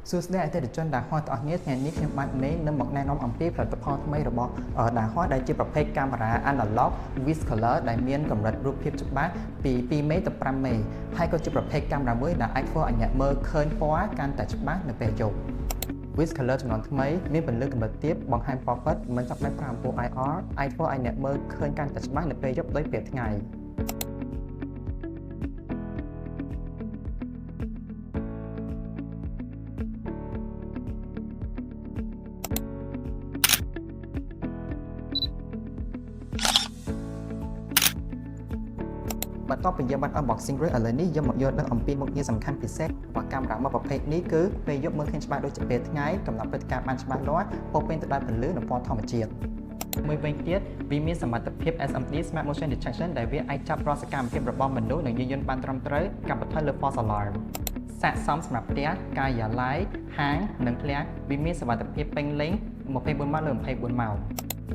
សួស្តីអតិថិជនដែលហោះទាំងអស់គ្នាថ្ងៃនេះខ្ញុំបាទមេនឹងមកណែនាំអំពីផលិតផលថ្មីរបស់ដែលហោះដែលជាប្រភេទកាមេរ៉ា Analog with Color ដែលមានកម្រិតរូបភាពច្បាស់ពី2មេទៅ5មេហើយក៏ជាប្រភេទកាមេរ៉ាមួយដែលអាចធ្វើឲ្យអ្នកមើលឃើញពណ៌កាន់តែច្បាស់នៅពេលយប់ with Color ចំនួនថ្មីមានពន្លឺកម្រិតទាបបង្ហាញពណ៌ពិតមិនចាំបាច់ប្រើអំពូល IR អាចធ្វើឲ្យអ្នកមើលឃើញកាន់តែច្បាស់នៅពេលយប់ដូចពេលថ្ងៃបន្ទាប់ពីយើងបាន unboxing រួចឥឡូវនេះយើងមកយល់ដឹងអំពីមុខងារសំខាន់ពិសេសរបស់កាមេរ៉ាមួយប្រភេទនេះគឺពេលយប់មើលឃើញច្បាស់ដូចជាពេលថ្ងៃកំណត់ព្រឹត្តិការណ៍បានច្បាស់លាស់ពោពេញទៅដោយពន្លឺនិងពណ៌ធម្មជាតិមួយវិញទៀតវាមានសមត្ថភាព SMD Smart Motion Detection ដែលវាអាចចាប់រាល់សកម្មភាពរបស់មនុស្សនិងយានយន្តបានត្រឹមត្រូវកាត់បន្ថយលើ false alarm ស័ក្តិសមសម្រាប់ផ្ទះការិយាល័យហាងនិងផ្ទះវាមានសមត្ថភាពពេញលេញ24ម៉ោងលើ24ម៉ោង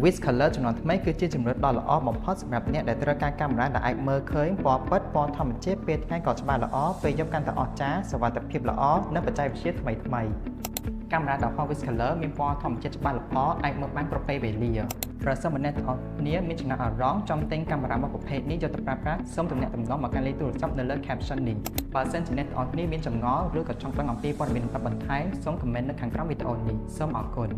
With Color ចំនួនថ្មីគឺជាជម្រើសដ៏ល្អបំផុតសម្រាប់អ្នកដែលត្រូវការកាមេរ៉ាដែលអាចមើលឃើញពណ៌ពិតពណ៌ធម្មជាតិពេលថ្ងៃក៏ច្បាស់ល្អពេលយប់កាន់តែអស្ចារ្យសុវត្ថិភាពល្អនិងបច្ចេកវិទ្យាថ្មីកាមេរ៉ាដ៏ហោះ With Color មានពណ៌ធម្មជាតិច្បាស់ល្អអាចមើលបានគ្រប់ពេលវេលាប្រសិនបើអ្នកទាំងអស់គ្នាមានចំណាប់អារម្មណ៍ចង់ទិញកាមេរ៉ាមួយប្រភេទនេះយកទៅប្រើប្រាស់សូមទំនាក់ទំនងមកកាន់លេខទូរស័ព្ទនៅលើ caption នេះបើសិនជាអ្នកទាំងអស់គ្នាមានចម្ងល់ឬក៏ចង់ដឹងអំពីព័ត៌មានបន្ថែមសូម comment នៅខាងក្រោមវីដេអូនេះសូមអរគុណ